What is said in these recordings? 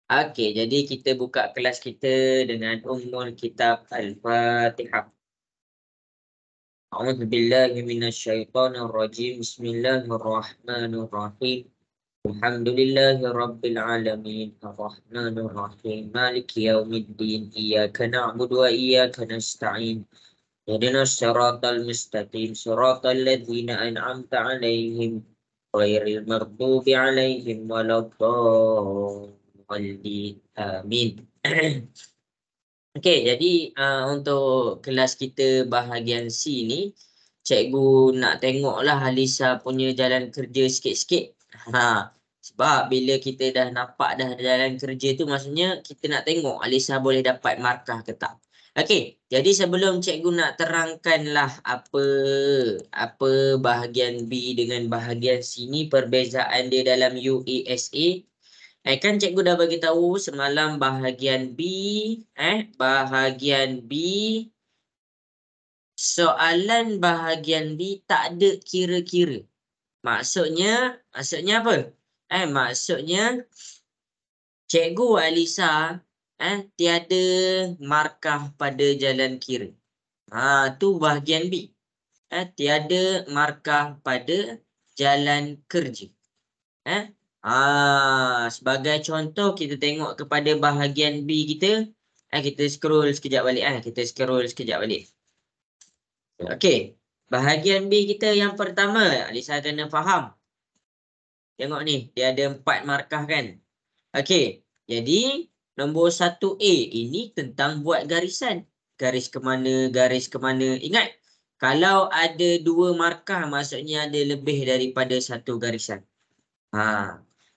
Okey, jadi kita buka kelas kita dengan Ummul Kitab Al-Fatihah. A'udzu billahi minasyaitonir rajim. Bismillahirrahmanirrahim. Alhamdulillahi rabbil alamin. Arrahmanir rahim. Maliki yaumiddin. Iyyaka na'budu wa iyyaka nasta'in. Ihdinas siratal mustaqim. Siratal ladzina an'amta 'alaihim ghairil maghdubi 'alaihim waladdallin. Amin. Okey, jadi untuk kelas kita bahagian C ni, cikgu nak tengoklah Alisa punya jalan kerja sikit-sikit. Sebab bila kita dah nampak dah jalan kerja tu, maksudnya kita nak tengok Alisa boleh dapat markah ke tak. Okey, jadi sebelum cikgu nak terangkanlah apa apa bahagian B dengan bahagian C ni, perbezaan dia dalam UASA. Kan cikgu dah bagi tahu semalam bahagian B, bahagian B, soalan bahagian B tak ada kira-kira. Maksudnya apa? Maksudnya cikgu Alisa tiada markah pada jalan kira. Tu bahagian B. Tiada markah pada jalan kerja. Sebagai contoh, kita tengok kepada bahagian B kita. Kita scroll sekejap balik. Okey. Bahagian B kita yang pertama, Alisa kena faham. Tengok ni, dia ada 4 markah kan. Okey. Jadi, nombor 1A ini tentang buat garisan. Garis ke mana, garis ke mana. Ingat, kalau ada 2 markah, maksudnya ada lebih daripada 1 garisan.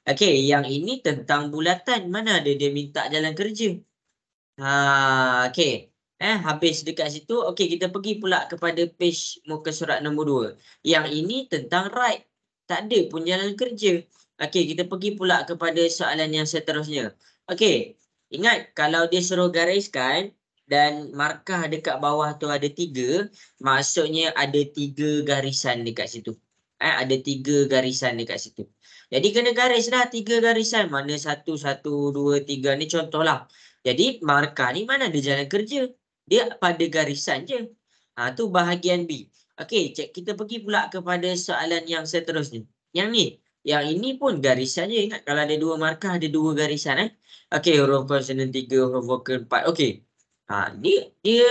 Okey, yang ini tentang bulatan. Mana ada dia minta jalan kerja. Okey. Habis dekat situ, okey, kita pergi pula kepada page muka surat nombor 2. Yang ini tentang right. Tak ada pun jalan kerja. Okey, kita pergi pula kepada soalan yang seterusnya. Okey, ingat kalau dia suruh gariskan dan markah dekat bawah tu ada 3, maksudnya ada 3 garisan dekat situ. Ada 3 garisan dekat situ. Jadi kena garis dah 3 garisan. Mana 1, 1, 2, 3 ni contohlah. Jadi markah ni mana ada jalan kerja. Dia pada garisan je. Tu bahagian B. Okey, kita pergi pula kepada soalan yang seterusnya. Yang ni. Yang ini pun garisan je. Ingat kalau ada 2 markah ada 2 garisan. Okey, huruf konsonan 3, huruf vokal 4. Okey. Dia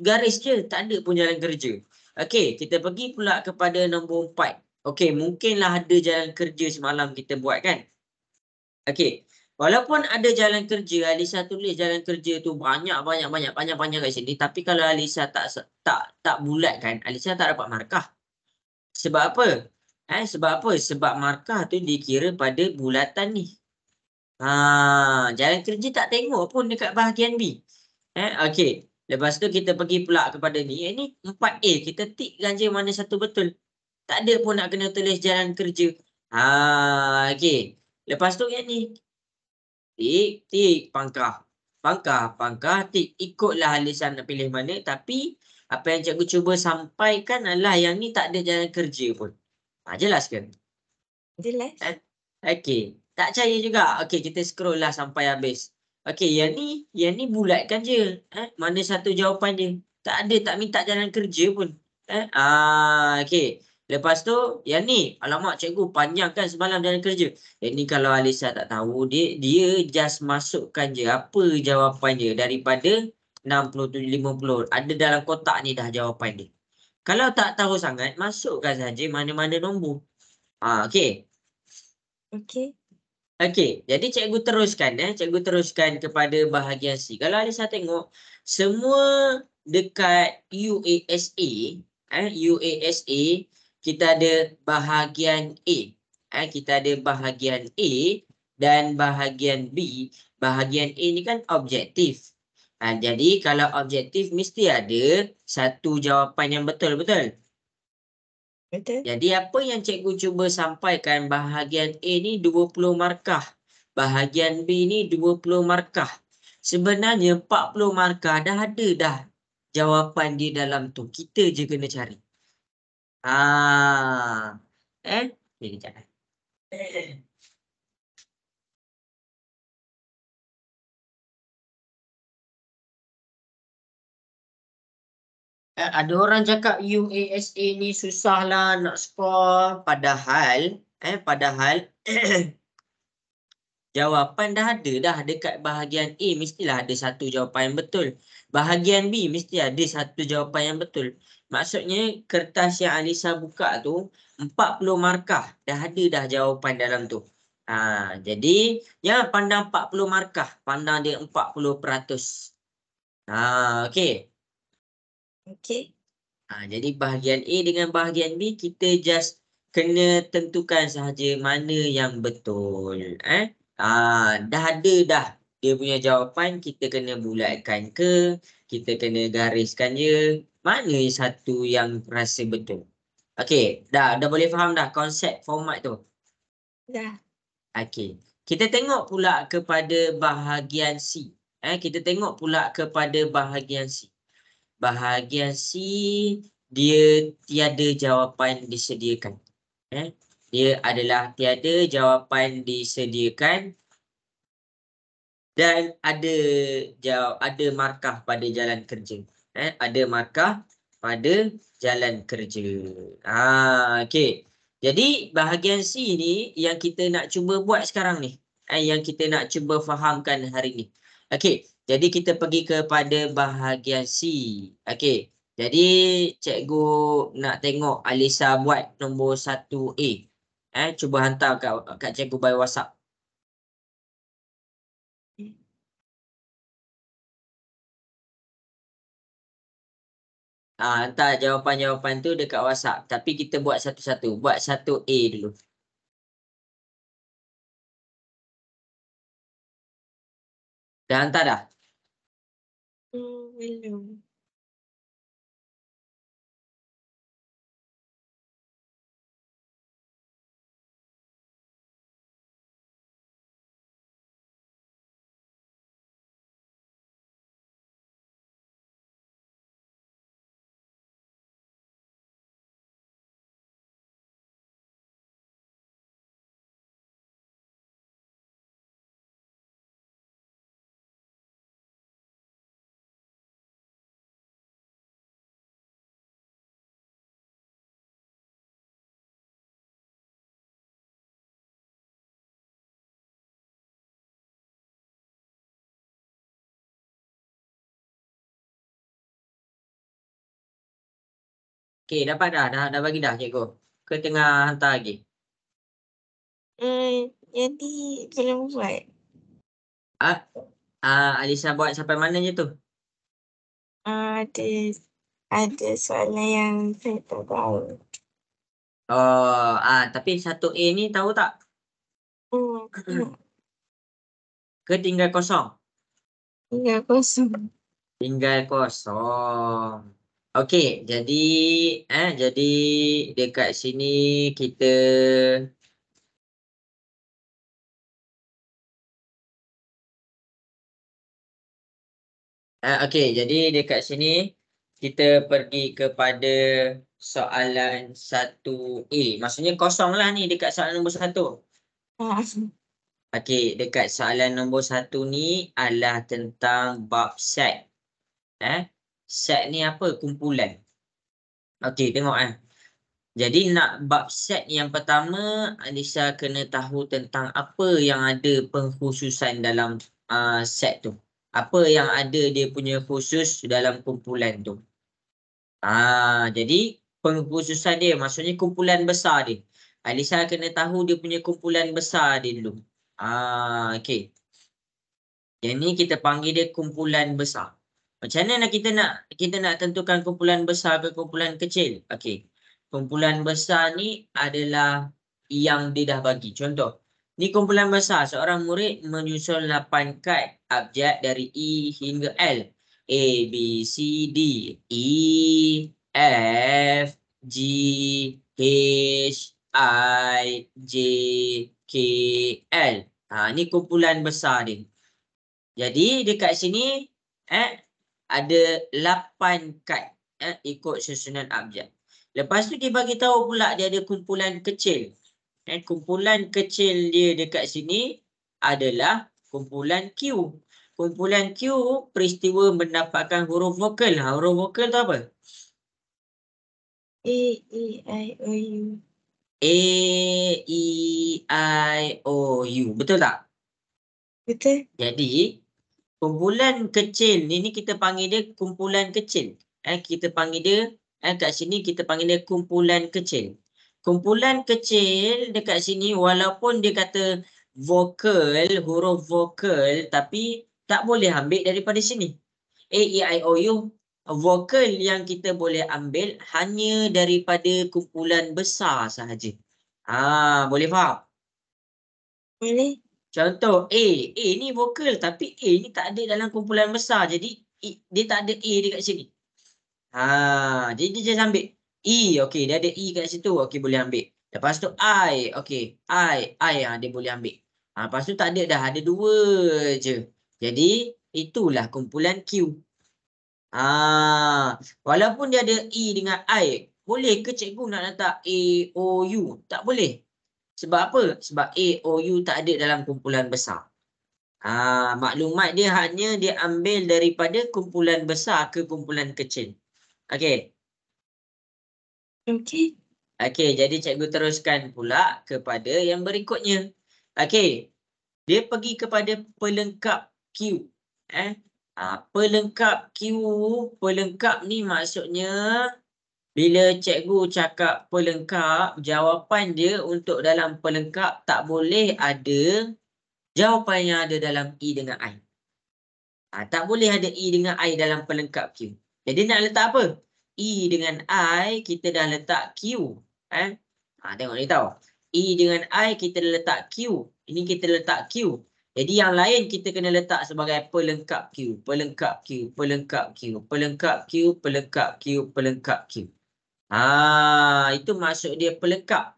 garis je. Tak ada pun jalan kerja. Okey, kita pergi pula kepada nombor 4. Okey, mungkinlah ada jalan kerja semalam kita buat kan. Okey. Walaupun ada jalan kerja, Alisa tulis jalan kerja tu banyak kat sini. Tapi kalau Alisa tak bulatkan, Alisa tak dapat markah. Sebab apa? Sebab markah tu dikira pada bulatan ni. Jalan kerja tak tengok pun dekat bahagian B. Okey. Lepas tu kita pergi pula kepada ni. Ni 4A. Kita tikkan je mana satu betul. Tak ada pun nak kena tulis jalan kerja. Okey. Lepas tu yang ni. Tik, pangkah. Pangkah, tik. Ikutlah Alisa nak pilih mana. Tapi, apa yang cikgu cuba sampaikan adalah yang ni tak ada jalan kerja pun. Jelas ke? Jelas. Okey. Tak percaya juga. Okey, kita scroll lah sampai habis. Okey, yang ni bulatkan je. Mana satu jawapan dia. Tak ada, tak minta jalan kerja pun. Okey. Lepas tu, yang ni. Alamak, cikgu panjangkan semalam jalan kerja. Yang ni kalau Alisa tak tahu, dia just masukkan je apa jawapan dia daripada 60, 50. Ada dalam kotak ni dah jawapan dia. Kalau tak tahu sangat, masukkan saja mana-mana nombor. Okey. Okey. Okey, jadi cikgu teruskan kepada bahagian C. Kalau Alisa tengok, semua dekat UASA, kita ada bahagian A. Kita ada bahagian A dan bahagian B. Bahagian A ni kan objektif. Jadi kalau objektif mesti ada satu jawapan yang betul. Betul. Jadi apa yang cikgu cuba sampaikan, bahagian A ni 20 markah. Bahagian B ni 20 markah. Sebenarnya 40 markah dah ada dah jawapan di dalam tu. Kita je kena cari. Okay, kejap. Ada orang cakap UASA ni susah lah nak score. Padahal jawapan dah ada dah dekat bahagian A, mestilah ada satu jawapan yang betul. Bahagian B mesti ada satu jawapan yang betul. Maksudnya kertas yang Alisa buka tu 40 markah dah ada dah jawapan dalam tu. Jadi jangan pandang 40 markah, pandang dia 40%. Okey. Okey. Jadi bahagian A dengan bahagian B kita just kena tentukan sahaja mana yang betul. Dah ada dah dia punya jawapan, kita kena bulatkan ke, kita kena gariskan je, mana satu yang rasa betul. Okey, dah boleh faham dah konsep format tu. Dah. Okey. Kita tengok pula kepada bahagian C. Kita tengok pula kepada bahagian C. Bahagian C dia tiada jawapan disediakan. Dia adalah tiada jawapan disediakan dan ada markah pada jalan kerja. Ada markah pada jalan kerja. Okey. Jadi bahagian C ni yang kita nak cuba buat sekarang ni. Yang kita nak cuba fahamkan hari ni. Okey. Jadi kita pergi kepada bahagian C. Okey. Jadi cikgu nak tengok Alisa buat nombor 1A. Cuba hantar kat cikgu by WhatsApp. Hantar jawapan-jawapan tu dekat WhatsApp. Tapi kita buat satu-satu. Buat 1A dulu. Dah hantar dah? Belum. Okey, dapat dah. Dah bagi dah cikgu. Ke tengah hantar lagi? Jadi belum buat. Alisa buat sampai mana je tu? Ada soalan yang saya tak tahu. Tapi 1A ni tahu tak? Ke tinggal kosong? Tinggal kosong. Tinggal kosong. Okey, jadi dekat sini kita okey, jadi dekat sini kita pergi kepada soalan 1A. Maksudnya kosong lah ni dekat soalan nombor 1. Okey, dekat soalan nombor 1 ni adalah tentang bab set. Set ni apa? Kumpulan. Okey, tengok Jadi nak bab set yang pertama, Alisa kena tahu tentang apa yang ada pengkhususan dalam set tu. Apa yang ada dia punya khusus dalam kumpulan tu. Jadi pengkhususan dia maksudnya kumpulan besar dia. Alisa kena tahu dia punya kumpulan besar dia dulu. Okey. Yang ni kita panggil dia kumpulan besar. Macam mana kita nak tentukan kumpulan besar ke kumpulan kecil? Okey. Kumpulan besar ni adalah yang dia dah bagi. Contoh, ni kumpulan besar. Seorang murid menyusun 8 kad abjad dari E hingga L. A, B, C, D, E, F, G, H, I, J, K, L. Ni kumpulan besar dia. Jadi dekat sini ada 8 kad ikut susunan abjad. Lepas tu dia bagi tahu pula dia ada kumpulan kecil. Kumpulan kecil dia dekat sini adalah kumpulan Q. Kumpulan Q peristiwa mendapatkan huruf vokal. Huruf vokal tu apa? A, E, I, O, U. A, E, I, O, U. Betul tak? Betul? Jadi, kumpulan kecil ni kita panggil dia kumpulan kecil. Kita panggil dia, kat sini kita panggil dia kumpulan kecil. Kumpulan kecil dekat sini walaupun dia kata vokal, huruf vokal, tapi tak boleh ambil daripada sini. A, E, I, O, U. Vokal yang kita boleh ambil hanya daripada kumpulan besar sahaja. Boleh faham? Boleh? Contoh A ni vokal tapi A ni tak ada dalam kumpulan besar. Jadi dia tak ada A dekat sini. Jadi dia just ambil E. Okey, dia ada E kat situ. Okey, boleh ambil. Lepas tu I. Okey, I dia boleh ambil. Lepas tu tak ada dah. Ada 2 je. Jadi itulah kumpulan Q. Walaupun dia ada E dengan I, boleh ke cikgu nak letak A, O, U? Tak boleh. Sebab apa? Sebab A, O, U tak ada dalam kumpulan besar. Maklumat dia hanya dia ambil daripada kumpulan besar ke kumpulan kecil. Okey. Okey. Okey, jadi cikgu teruskan pula kepada yang berikutnya. Okey. Dia pergi kepada pelengkap Q. Pelengkap Q, pelengkap ni maksudnya bila cikgu cakap pelengkap, jawapan dia untuk dalam pelengkap tak boleh ada jawapan yang ada dalam E dengan I. Tak boleh ada E dengan I dalam pelengkap Q. Jadi nak letak apa? E dengan I, kita dah letak Q. Tengok ni tahu. E dengan I, kita dah letak Q. Ini kita letak Q. Jadi yang lain kita kena letak sebagai pelengkap Q. Pelengkap Q, pelengkap Q, pelengkap Q, pelengkap Q, pelengkap Q. Itu maksud dia pelengkap.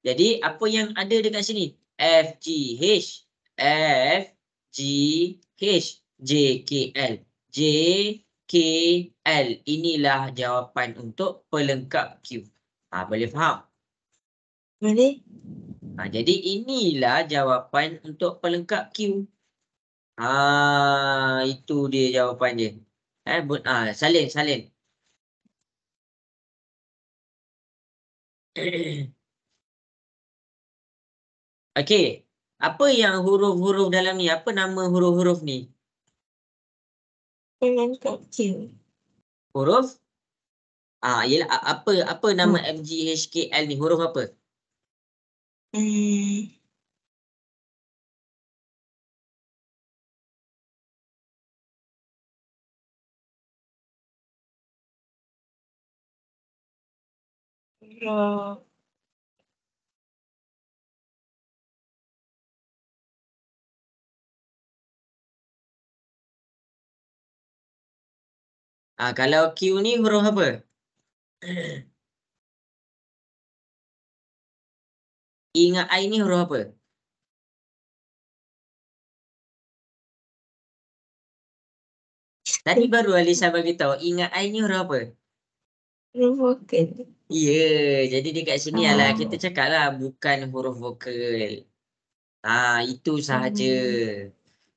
Jadi apa yang ada dekat sini? F, G, H. F, G, H. J, K, L. J, K, L. Inilah jawapan untuk pelengkap Q. Boleh faham? Boleh? Jadi inilah jawapan untuk pelengkap Q. Itu dia jawapan dia. Salin. Okey. Apa yang huruf-huruf dalam ni? Apa nama huruf-huruf ni? Pelengkap Q. Huruf? Yelah, apa nama FGHKL ni? Huruf apa? Huruf Kalau Q ni huruf apa? E dengan I ni huruf apa? Tadi baru Alisa bagi tahu E dengan I ni huruf apa? huruf vokal. Ya, jadi dekat sini lah kita cakap lah bukan huruf vokal. Itu sahaja.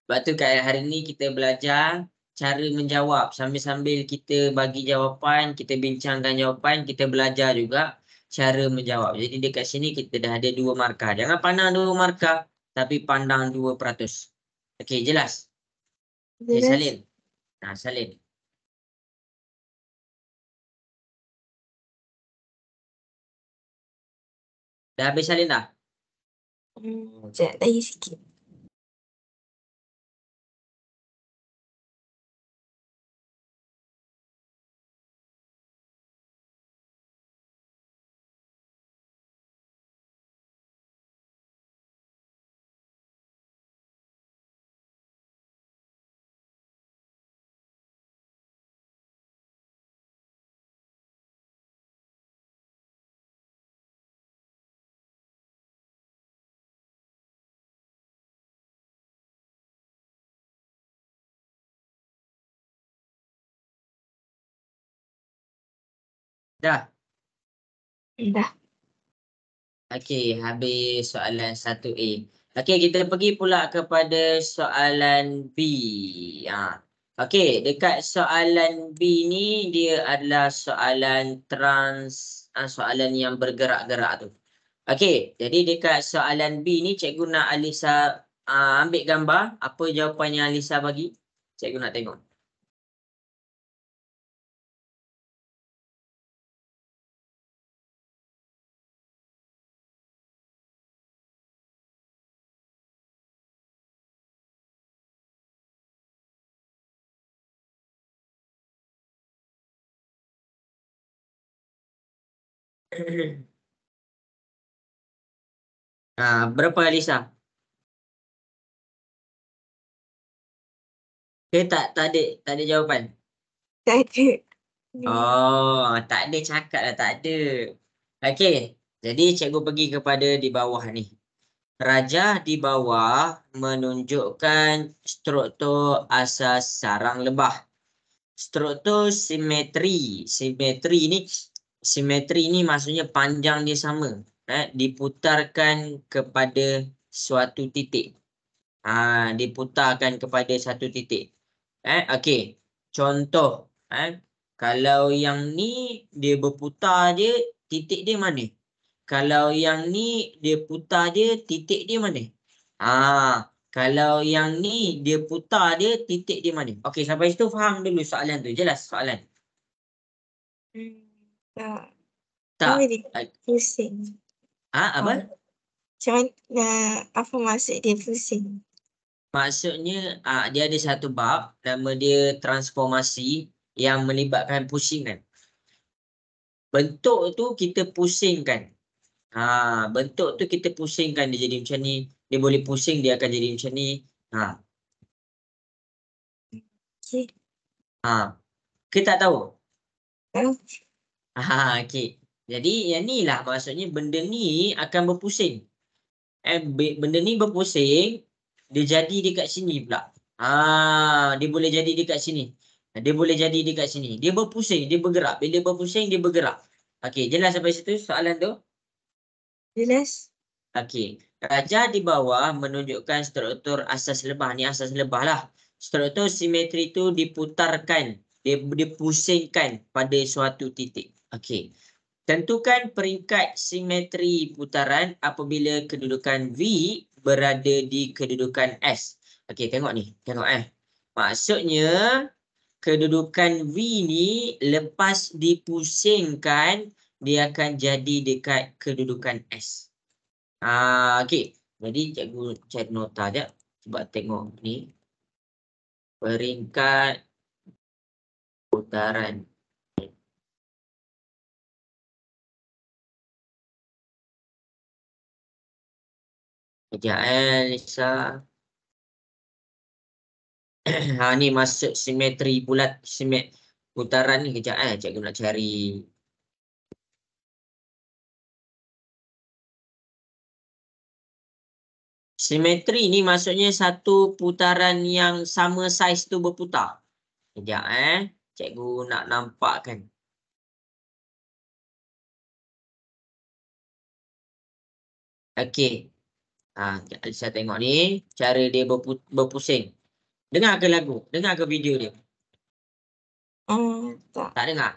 Sebab tu kat hari ni kita belajar cara menjawab. Sambil-sambil kita bagi jawapan, kita bincangkan jawapan, kita belajar juga cara menjawab. Jadi dekat sini kita dah ada 2 markah. Jangan pandang 2 markah, tapi pandang 2%. Okey, jelas? Okay, salin. Salin. Dah habis salin dah? Sekejap lagi sikit. Dah? Dah. Okey, habis soalan 1A. Okey, kita pergi pula kepada soalan B. Okey, dekat soalan B ni dia adalah soalan soalan yang bergerak-gerak tu. Okey, jadi dekat soalan B ni cikgu nak Alisa ambil gambar apa jawapan yang Alisa bagi. Cikgu nak tengok. Berapa Alisa? Tak ada jawapan. Tak ada. Oh, tak ada cakap lah, tak ada. Okey, jadi cikgu pergi kepada di bawah ni. Rajah di bawah menunjukkan struktur asas sarang lebah. Struktur simetri. Simetri ni maksudnya panjang dia sama. Diputarkan kepada suatu titik. Diputarkan kepada satu titik. Okey. Contoh, kalau yang ni dia berputar je, titik dia mana? Kalau yang ni dia putar dia, titik dia mana? Kalau yang ni dia putar dia, titik dia mana? Okey, sampai situ faham dulu soalan tu. Jelas soalan? Tak. Tak. Dia pusing. Apa? Macam mana, apa maksud dia pusing? Maksudnya dia ada satu bab nama dia transformasi yang melibatkan pusingan. Bentuk tu kita pusingkan. Bentuk tu kita pusingkan dia jadi macam ni. Dia boleh pusing, dia akan jadi macam ni. Okey. Kita tak tahu? Tahu. Okey. Jadi yang ni lah maksudnya benda ni akan berpusing. Benda ni berpusing, dia jadi dekat sini pula. Dia boleh jadi dekat sini. Dia boleh jadi dekat sini. Dia berpusing, dia bergerak. Bila berpusing, dia bergerak. Okey, jelas sampai situ soalan tu? Jelas. Okey. Rajah di bawah menunjukkan struktur asas lebah. Ni asas lebah lah. Struktur simetri tu diputarkan. Dipusingkan pada suatu titik. Okey. Tentukan peringkat simetri putaran apabila kedudukan V berada di kedudukan S. Okey, tengok ni. Tengok Maksudnya, kedudukan V ni lepas dipusingkan, dia akan jadi dekat kedudukan S. Okey. Jadi, cikgu cari nota je. Cuba tengok ni. Peringkat putaran. Sekejap Lisa. Ni masuk simetri bulat. Putaran ni kejap cikgu nak cari. Simetri ni maksudnya satu putaran yang sama saiz tu berputar. Sekejap cikgu nak nampakkan. Okey. Saya tengok ni cara dia berpusing. Dengar ke lagu? Dengar ke video dia? Tak. Tak dengar?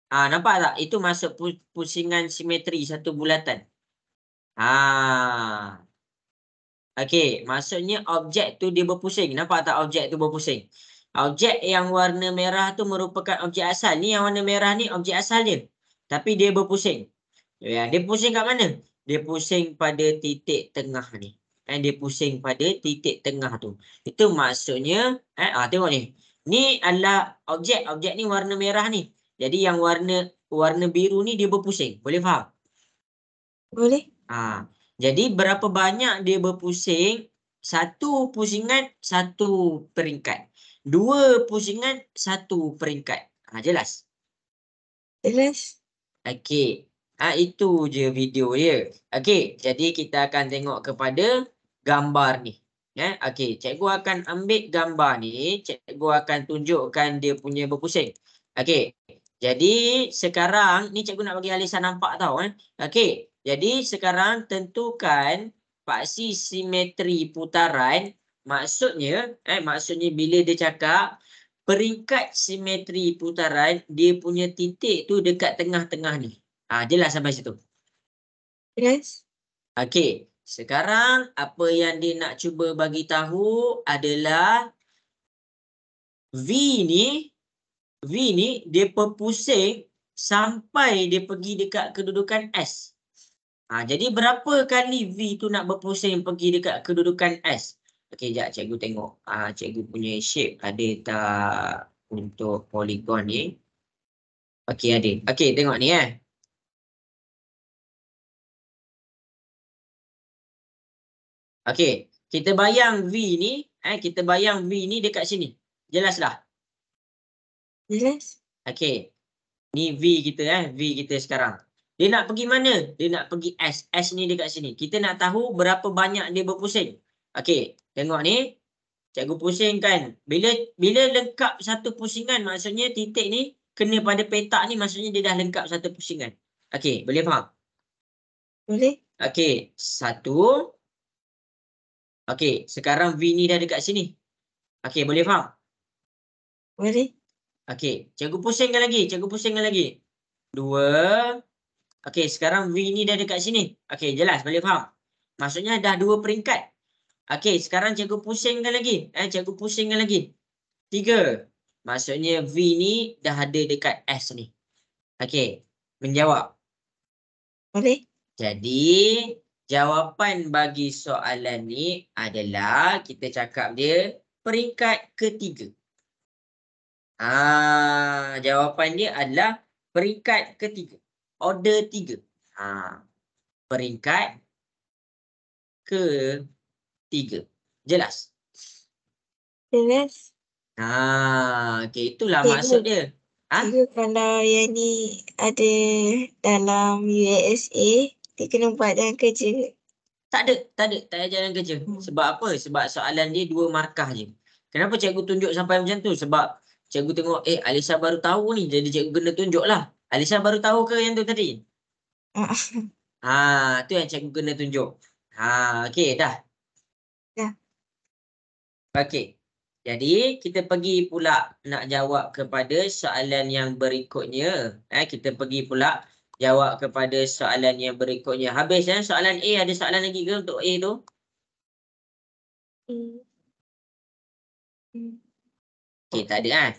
Nampak tak? Itu masuk pusingan simetri satu bulatan. Okey, maksudnya objek tu dia berpusing. Nampak tak objek tu berpusing? Objek yang warna merah tu merupakan objek asal. Ni yang warna merah ni objek asal dia. Tapi dia berpusing. Dia pusing kat mana? Dia pusing pada titik tengah ni. Dia pusing pada titik tengah tu. Itu maksudnya, tengok ni. Ni adalah objek. Objek ni warna merah ni. Jadi yang warna biru ni dia berpusing. Boleh faham? Boleh. Jadi berapa banyak dia berpusing? Satu pusingan, satu peringkat. Dua pusingan, satu peringkat. Jelas? Jelas. Okey. Itu je video dia. Okey, jadi kita akan tengok kepada gambar ni. Okey, cikgu akan ambil gambar ni. Cikgu akan tunjukkan dia punya berpusing. Okey. Jadi sekarang ni cikgu nak bagi Alisa nampak tau. Okey. Jadi sekarang tentukan paksi simetri putaran Maksudnya bila dia cakap peringkat simetri putaran, dia punya titik tu dekat tengah-tengah ni. Jelas sampai situ. Jelas. Okey, sekarang apa yang dia nak cuba bagi tahu adalah V ni dia berpusing sampai dia pergi dekat kedudukan S. Jadi berapa kali V tu nak berpusing pergi dekat kedudukan S? Okey, jap cikgu tengok. Cikgu punya shape ada tak untuk poligon ni? Okey, ada. Okey, tengok ni . Okey, kita bayang V ni, dekat sini. Jelas lah? Jelas. Okey. Ni V kita sekarang. Dia nak pergi mana? Dia nak pergi S. S ni dekat sini. Kita nak tahu berapa banyak dia berpusing. Okey, tengok ni. Cikgu pusingkan. Bila lengkap satu pusingan, maksudnya titik ni kena pada petak ni, maksudnya dia dah lengkap satu pusingan. Okey, boleh faham? Boleh. Okey, satu. Okey, sekarang V ni dah dekat sini. Okey, boleh faham? Boleh. Okey, cikgu pusingkan lagi. Dua. Okey, sekarang V ni dah dekat sini. Okey, jelas, boleh faham? Maksudnya dah dua peringkat. Okey, sekarang cikgu pusingkan lagi. Tiga. Maksudnya V ni dah ada dekat S ni. Okey, menjawab. Boleh. Jadi, jawapan bagi soalan ni adalah kita cakap dia peringkat ketiga. Jawapan dia adalah peringkat ketiga. Order 3. Peringkat ketiga. Jelas? Jelas. Okey, itulah Cikgu. maksud dia. Cikgu, kalau yang ni ada dalam USA, dia kena buat dalam kerja. Tak ada jalan kerja. Sebab apa? Sebab soalan dia 2 markah je. Kenapa cikgu tunjuk sampai macam tu? Sebab cikgu tengok, Alisa baru tahu ni. Jadi cikgu kena tunjuk lah. Alisa baru tahu ke yang tu tadi? Tu yang cikgu kena tunjuk. Okey, dah. Dah. Okey. Jadi, kita pergi pula nak jawab kepada soalan yang berikutnya. Kita pergi pula jawab kepada soalan yang berikutnya. Habis soalan A. Ada soalan lagi ke untuk A tu? Okey, tak ada .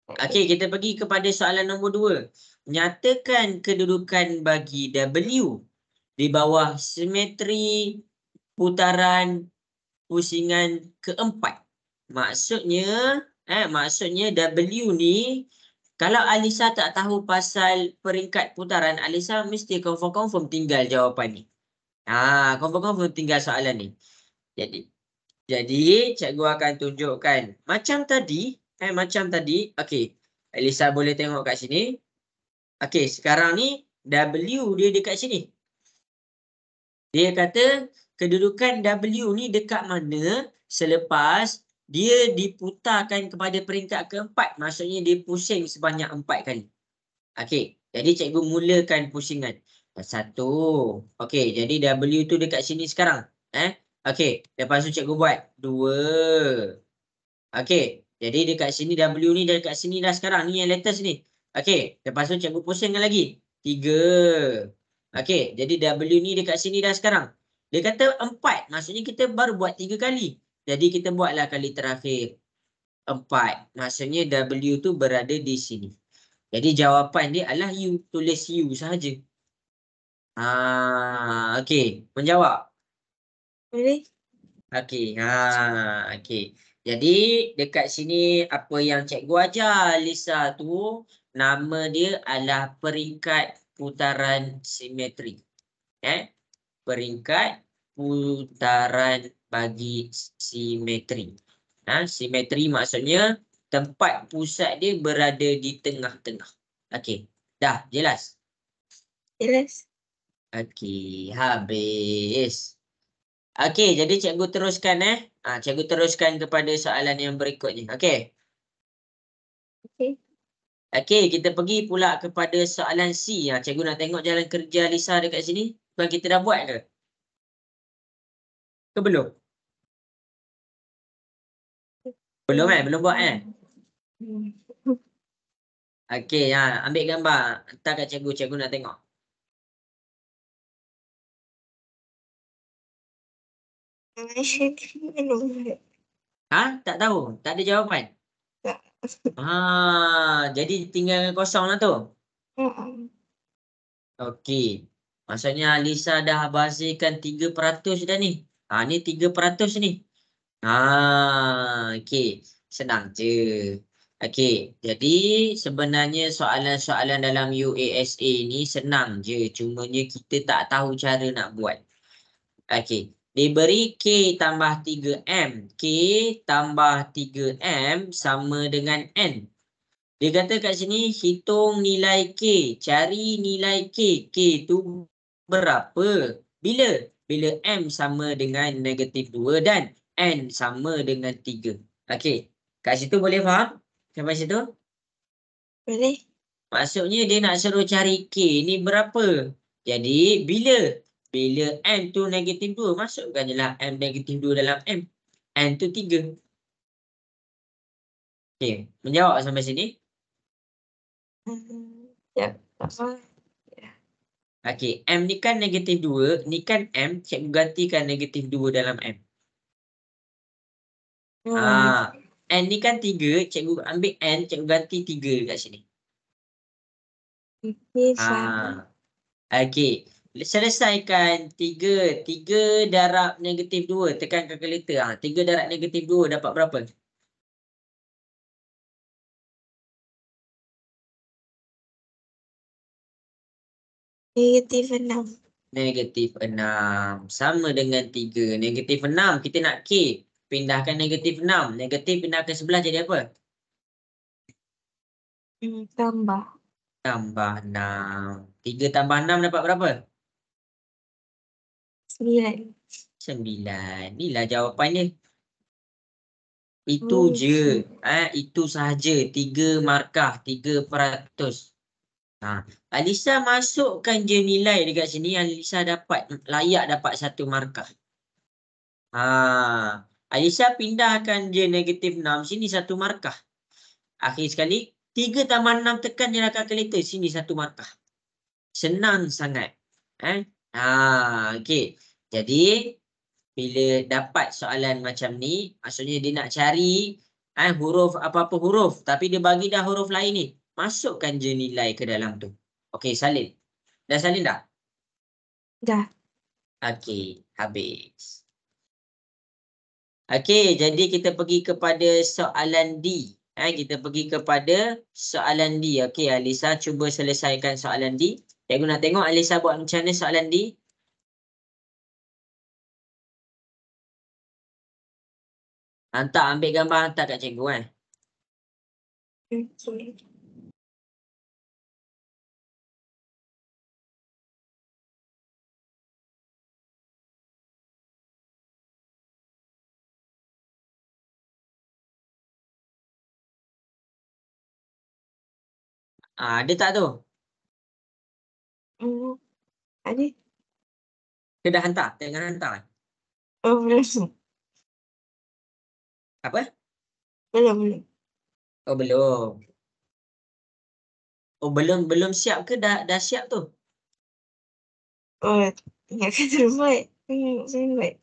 Okey, kita pergi kepada soalan nombor 2. Nyatakan kedudukan bagi W di bawah simetri putaran pusingan keempat. Maksudnya W ni, kalau Alisa tak tahu pasal peringkat putaran, Alisa mesti confirm tinggal jawapan ni. Confirm tinggal soalan ni. Jadi cikgu akan tunjukkan macam tadi. Okey, Alisa boleh tengok kat sini. Okey, sekarang ni W dia dekat sini. Dia kata kedudukan W ni dekat mana selepas dia diputarkan kepada peringkat keempat. Maksudnya dia pusing sebanyak 4 kali. Okey, jadi cikgu mulakan pusingan. 1. Okey, jadi W tu dekat sini sekarang. Okey, lepas tu cikgu buat 2. Okey, jadi dekat sini W ni dah dekat sini dah sekarang. Ni yang latest ni. Okey, lepas tu cikgu pusingkan lagi. 3. Okey, jadi W ni dekat sini dah sekarang. Dia kata 4. Maksudnya kita baru buat 3 kali. Jadi kita buatlah kali terakhir 4. Maksudnya W tu berada di sini. Jadi jawapan dia adalah U. Tulis U sahaja. Okey, menjawab. Boleh. Okey. Okey. Jadi dekat sini apa yang cikgu ajar Lisa tu, nama dia adalah peringkat putaran simetri. Peringkat putaran bagi simetri. Simetri maksudnya tempat pusat dia berada di tengah-tengah. Okey. Dah jelas? Jelas. Okey, habis. Okey, jadi cikgu teruskan cikgu teruskan kepada soalan yang berikutnya. Okey. Okey, kita pergi pula kepada soalan C. Cikgu nak tengok jalan kerja Lisa dekat sini. Bukan kita dah buat ke? Ke belum? Belum belum buat Hmm. Okey, ambil gambar. Hantar kat cikgu, cikgu nak tengok. Belum buat. Tak tahu? Tak ada jawapan? Tak. Jadi tinggal kosong lah tu. Okey. Maksudnya Alisa dah bahasikan 3% dah ni. Ni 3% ni. Okey. Senang je. Okey. Jadi sebenarnya soalan-soalan dalam UASA ni senang je. Cumanya kita tak tahu cara nak buat. Okey. Diberi K tambah 3M. K tambah 3M sama dengan N. Dia kata kat sini hitung nilai K. Cari nilai K. K tu berapa? Bila? Bila M sama dengan -2 dan N sama dengan 3. Okey. Kat situ boleh faham? Sampai situ? Boleh. Maksudnya dia nak suruh cari K ni berapa? Jadi bila? Bila N tu -2. Masukkan je lah M -2 dalam M. N tu 3. Okey. Menjawab sampai sini? Ya, tak faham. Okey, M ni kan -2, ni kan M, cikgu gantikan -2 dalam M. N ni kan 3, cikgu ambil N, cikgu ganti 3 kat sini. Sama. Okey, selesaikan 3 darab -2, tekan kalkulator. 3 darab -2 dapat berapa? -6. -6 sama dengan 3. -6 kita nak K, pindahkan -6. Negatif pindahkan sebelah jadi apa? Tambah. Tambah 6. 3 tambah 6 dapat berapa? 9. 9. Inilah jawapannya. Itu je. Itu sahaja. 3 markah. 3%. Alisa masukkan je nilai dekat sini. Alisa layak dapat 1 markah. Alisa pindahkan je -6. Sini 1 markah. Akhir sekali. 3 tambah 6 tekan je lah kalkulator. Sini 1 markah. Senang sangat. Okey. Jadi bila dapat soalan macam ni, maksudnya dia nak cari huruf apa-apa huruf, tapi dia bagi dah huruf lain ni. Masukkan je nilai ke dalam tu. Okey, salin. Dah salin dah? Dah. Okey, habis. Okey, jadi kita pergi kepada soalan D. Kita pergi kepada soalan D. Okey, Alisa cuba selesaikan soalan D. Cikgu nak tengok Alisa buat macam mana soalan D. Ambil gambar hantar kat cikgu Okey. Ada tak tu? Ada. Dia dah hantar? Tengah hantar. Oh, belum. Apa? Belum. Oh, belum. Oh, belum siap ke dah siap tu? Oh, ingatkan belum buat. Belum buat.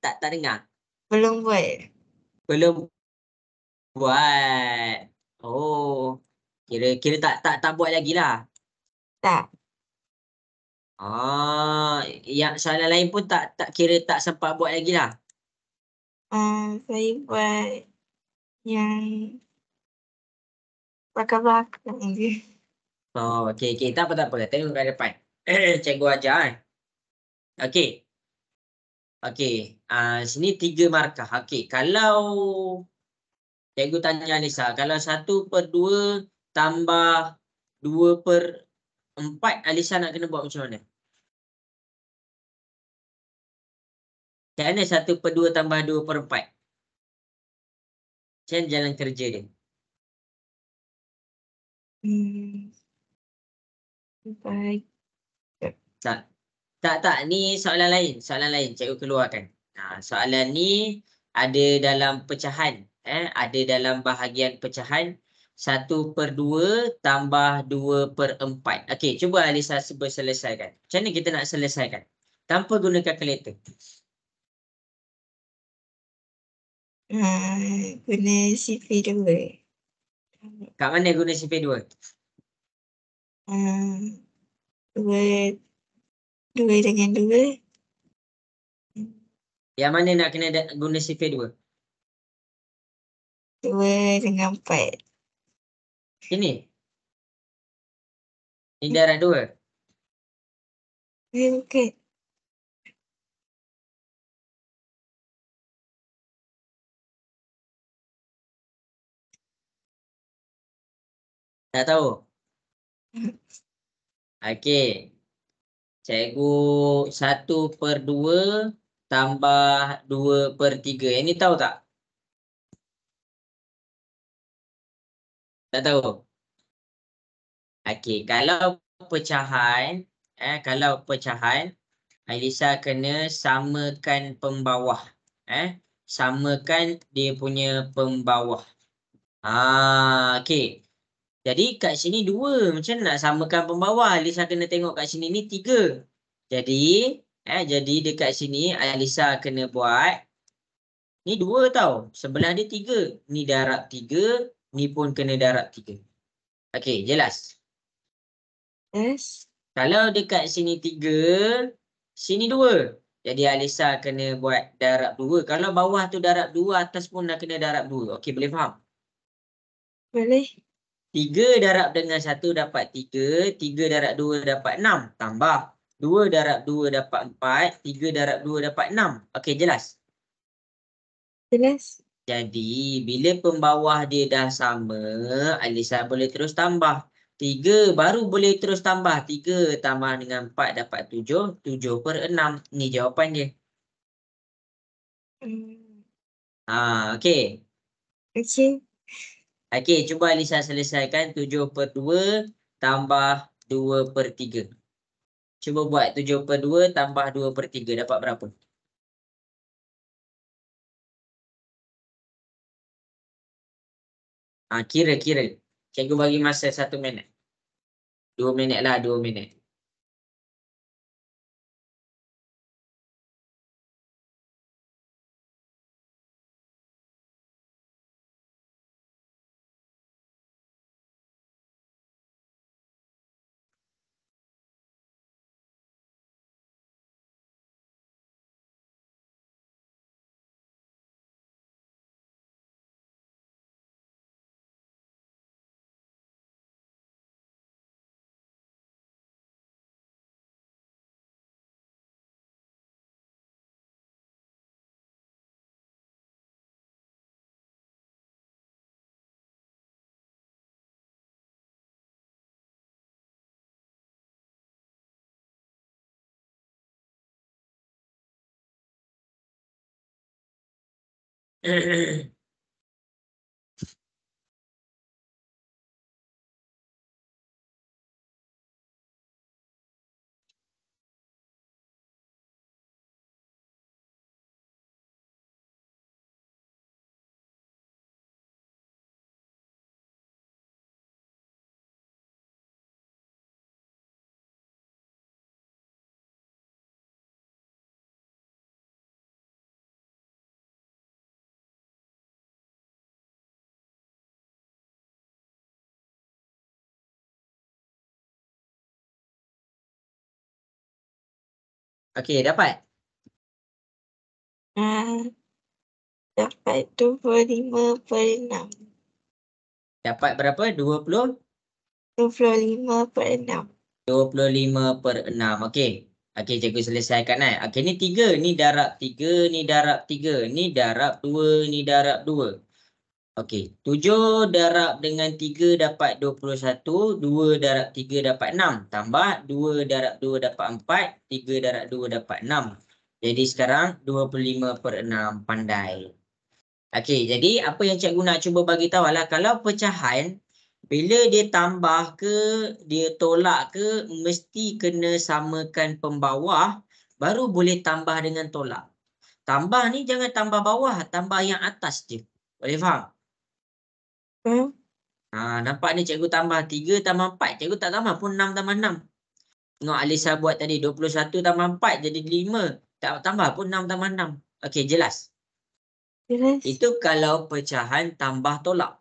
Tak dengar. Belum buat. Belum buat. Oh. Kira tak buat lagi lah. Tak. Yang soalan lain pun tak kira tak sempat buat lagi lah. Saya buat yang belakang-belakang je. Okey. Tak apa. Tengok kat depan. Cikgu ajar Okey. Sini 3 markah. Okey, kalau cikgu tanya Alisa, kalau 1/2 tambah 2/4, Alisa nak kena buat macam mana? Macam mana 1/2 tambah 2/4? Macam jalan kerja dia? Baik. Tak. Ni soalan lain. Cikgu keluarkan. Soalan ni ada dalam pecahan. Ada dalam bahagian pecahan 1/2 tambah 2/4. Okey, cuba Alisa selesaikan. Macam mana kita nak selesaikan? Tanpa guna kalkulator. Guna CP2. Kat mana guna CP2? 2 dengan 2. Yang mana nak kena guna CP2? 2 dengan 4. Ini. Ini darab 2. Bukan. Tak tahu? Okey. Cikgu 1/2 tambah 2/3. Ini tahu tak? Tak tahu? Okey, kalau pecahan, Alisa kena samakan pembawah. Samakan dia punya pembawah. Okey. Jadi kat sini 2. Macam nak samakan pembawah? Alisa kena tengok kat sini ni 3. Jadi dekat sini Alisa kena buat ni 2 tau. Sebelah dia 3. Ni darab 3, ni pun kena darab 3. Okey, jelas. Yes. Kalau dekat sini 3, sini 2. Jadi Alisa kena buat darab 2. Kalau bawah tu darab 2, atas pun nak kena darab 2. Okey, boleh faham? Boleh. 3 darab dengan 1 dapat 3. 3 darab 2 dapat 6. Tambah. 2 darab 2 dapat 4. 3 darab 2 dapat 6. Okey, jelas? Jelas. Jadi, bila pembawah dia dah sama, Alisa boleh terus tambah. 3 baru boleh terus tambah. 3 tambah dengan 4 dapat 7. 7/6. Ni jawapan dia. Okey. Okey. Okey, cuba Alisa selesaikan 7/2 tambah 2/3. Cuba buat 7/2 tambah 2/3. Dapat berapa? Kira. Cikgu bagi masa 1 minit. 2 minit lah, 2 minit. Okey, dapat? Dapat 25/6. Dapat berapa? 20? 25/6. 25/6. Okey. Okey, cikgu selesaikan. Okey, ni 3. Ni darab 3. Ni darab 3. Ni darab 2. Ni darab 2. Okey. 7 darab dengan 3 dapat 21. 2 darab 3 dapat 6. Tambah 2 darab 2 dapat 4. 3 darab 2 dapat 6. Jadi sekarang 25/6. Pandai. Okey, jadi apa yang cikgu nak cuba bagi tahu adalah kalau pecahan bila dia tambah ke, dia tolak ke, mesti kena samakan pembawah baru boleh tambah dengan tolak. Tambah ni jangan tambah bawah, tambah yang atas je. Boleh faham? Nampak ni cikgu tambah 3 tambah 4. Cikgu tak tambah pun 6 tambah 6. Tengok Alisa buat tadi 21 tambah 4 jadi 5. Tak tambah pun 6 tambah 6. Okey, jelas. Jelas. Itu kalau pecahan tambah tolak.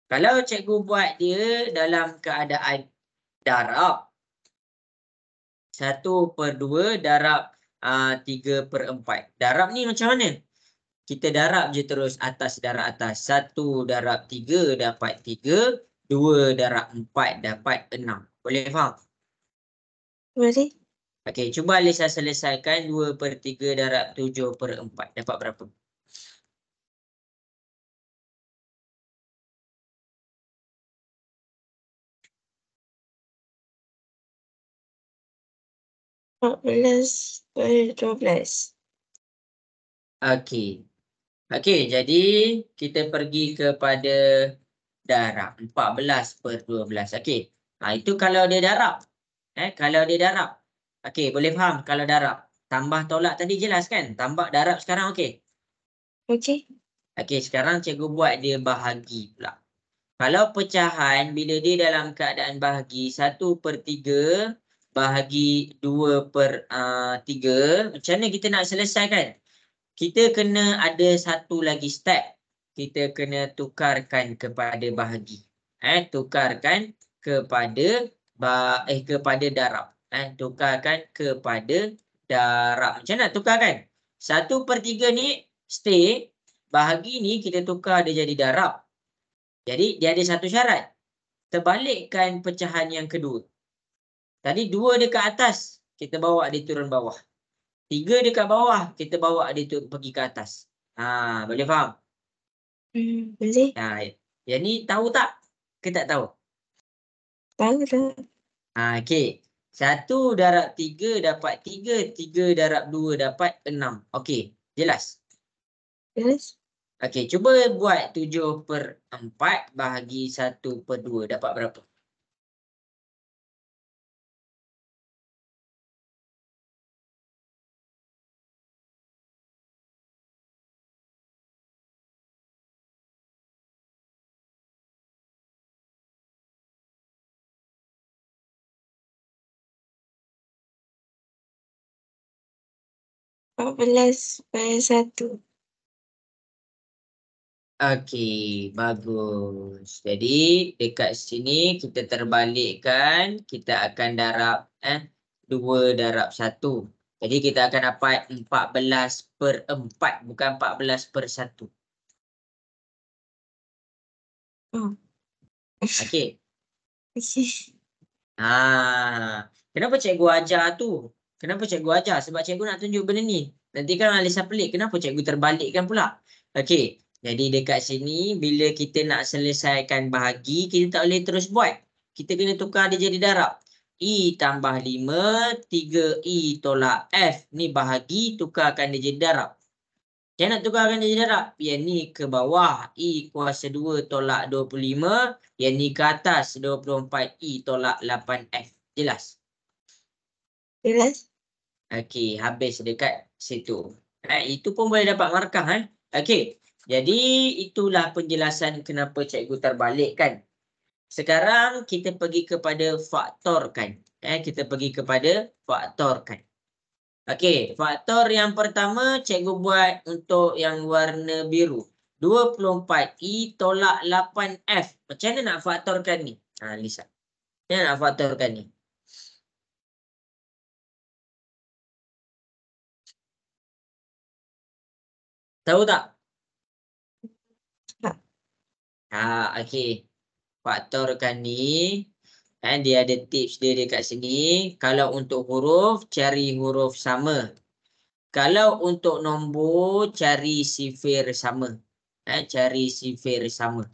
Kalau cikgu buat dia dalam keadaan darab, 1/2 darab 3/4. Darab ni macam mana? Kita darab je terus atas darab atas. 1 darab 3 dapat 3. 2 darab 4 dapat 6. Boleh faham? Boleh. Okey, cuba Alisa selesaikan 2/3 darab 7/4. Dapat berapa? (14/12). Okey. Okey, jadi kita pergi kepada darab 14/12. Okey. Itu kalau dia darab. Kalau dia darab. Okey, boleh faham kalau darab. Tambah tolak tadi jelas kan? Tambah darab sekarang okey. Okey. Okey, sekarang cikgu buat dia bahagi pula. Kalau pecahan bila dia dalam keadaan bahagi 1/3 bahagi 2/3, macam mana kita nak selesaikan? Kita kena ada satu lagi step. Kita kena tukarkan kepada bahagi. Tukarkan kepada kepada darab. Tukarkan kepada darab. Macam mana nak tukarkan? 1/3 ni stay. Bahagi ni kita tukar dia jadi darab. Jadi dia ada satu syarat. Terbalikkan pecahan yang kedua. Tadi 2 dekat atas, kita bawa dia turun bawah. 3 dekat bawah, kita bawa dia pergi ke atas. Boleh faham? Boleh. Yang ni tahu tak? Ke tak tahu? Tahu tak? Okey. 1 darab 3 dapat 3. 3 darab 2 dapat 6. Okey. Jelas? Jelas. Okey. Cuba buat 7/4 bahagi 1/2. Dapat berapa? (14/1). Okey, bagus. Jadi dekat sini kita terbalikkan, kita akan darab 2 darab 1. Jadi kita akan dapat 14/4, bukan 14/1. Okey. Okey. Kenapa cikgu ajar tu? Kenapa cikgu ajar? Sebab cikgu nak tunjuk benda ni. Nanti kan Alisa pelik, kenapa cikgu terbalikkan pula? Okey, jadi dekat sini bila kita nak selesaikan bahagi, kita tak boleh terus buat. Kita kena tukar dia jadi darab. E tambah 5, 3E tolak F. Ni bahagi, tukarkan dia jadi darab. Yang nak tukarkan dia jadi darab, yang ni ke bawah, E kuasa 2 tolak 25. Yang ni ke atas, 24E tolak 8F. Jelas? Jelas. Okey, habis dekat situ. Itu pun boleh dapat markah. Okey, jadi itulah penjelasan kenapa cikgu terbalikkan. Sekarang kita pergi kepada faktorkan. Kita pergi kepada faktorkan. Okey, faktor yang pertama cikgu buat untuk yang warna biru. 24E tolak 8F. Macam mana nak faktorkan ni? Lisa. Macam mana nak faktorkan ni? Tahu tak? Tak. Okey. Faktorkan ni. Dia ada tips dia dekat sini. Kalau untuk huruf, cari huruf sama. Kalau untuk nombor, cari sifir sama. Cari sifir sama.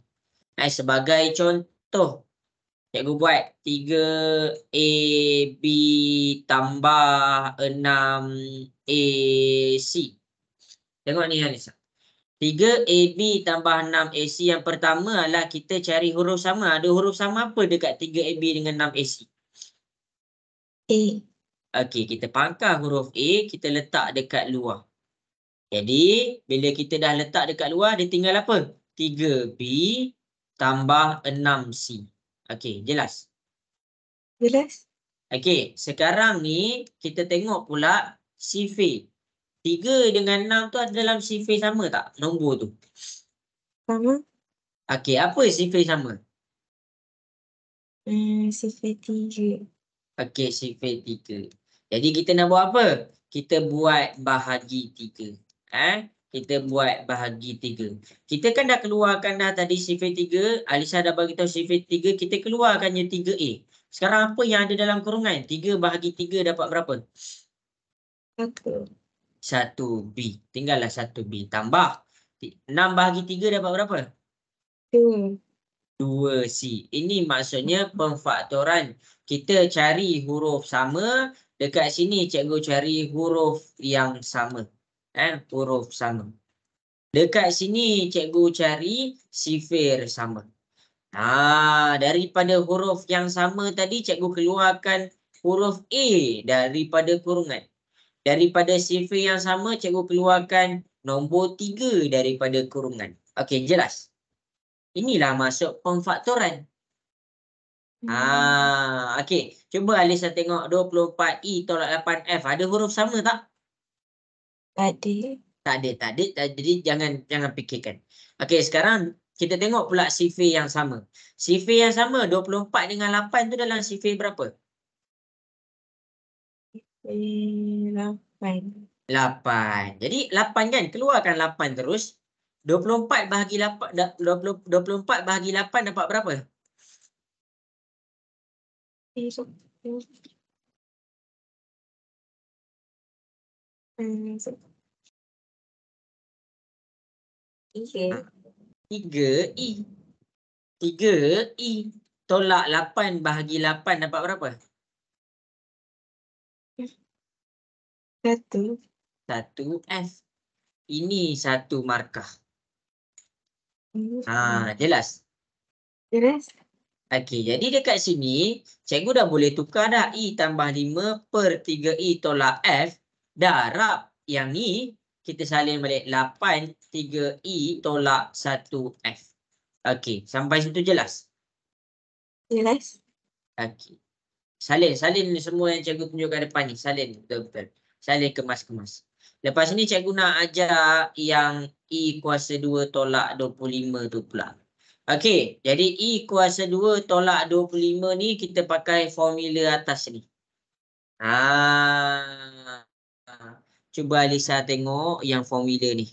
Sebagai contoh, cikgu buat 3AB tambah 6AC. Tengok ni Alisa. 3AB tambah 6AC. Yang pertama adalah kita cari huruf sama. Ada huruf sama apa dekat 3AB dengan 6AC? A. Okey, kita pangkal huruf A, kita letak dekat luar. Jadi, bila kita dah letak dekat luar, dia tinggal apa? 3B tambah 6C. Okey, jelas? Jelas? Okey, sekarang ni kita tengok pula sifir. 3 dengan 6 tu ada dalam sifir sama tak? Nombor tu. Sama? Okey, apa sifir sama? Sifir 3. Okey, sifir 3. Jadi kita nak buat apa? Kita buat bahagi 3. Kita buat bahagi 3. Kita kan dah keluarkan dah tadi sifir 3. Alisa dah bagi tahu sifir 3. Kita keluarkan je 3A. Sekarang apa yang ada dalam kurungan? 3 bahagi 3 dapat berapa? 1. 1B. Tinggallah 1B. Tambah 6 bahagi 3 dapat berapa? 2. 2C. Ini maksudnya pemfaktoran. Kita cari huruf sama. Dekat sini cikgu cari huruf yang sama. Huruf sama. Dekat sini cikgu cari sifir sama. Daripada huruf yang sama tadi cikgu keluarkan huruf A daripada kurungan. Daripada sifir yang sama cikgu keluarkan nombor 3 daripada kurungan. Okey, jelas? Inilah maksud pemfaktoran. Okey. Cuba Alisa tengok 24E tolak 8F. Ada huruf sama tak? Ada. Tak ada. Jadi jangan fikirkan. Okey, sekarang kita tengok pula sifir yang sama. Sifir yang sama 24 dengan 8 tu dalam sifir berapa? 8. 8. Jadi 8 kan? Keluarkan 8 terus. 24 bahagi 8 24 bahagi 8 dapat berapa? 3E. 3E. Tolak 8 bahagi 8 dapat berapa? 1. 1F. Ini satu markah. Jelas? Jelas? Okey, jadi dekat sini cikgu dah boleh tukar dah E tambah 5 per 3E tolak F. Darab yang ni kita salin balik 8 3E tolak 1F. Okey, sampai situ jelas? Jelas? Okey. Salin semua yang cikgu tunjukkan depan ni. Salin betul-betul. Salin kemas-kemas. Lepas ni cikgu nak ajar yang E kuasa 2 tolak 25 tu pula. Okey, jadi E kuasa 2 tolak 25 ni kita pakai formula atas ni. Cuba Alisa tengok yang formula ni.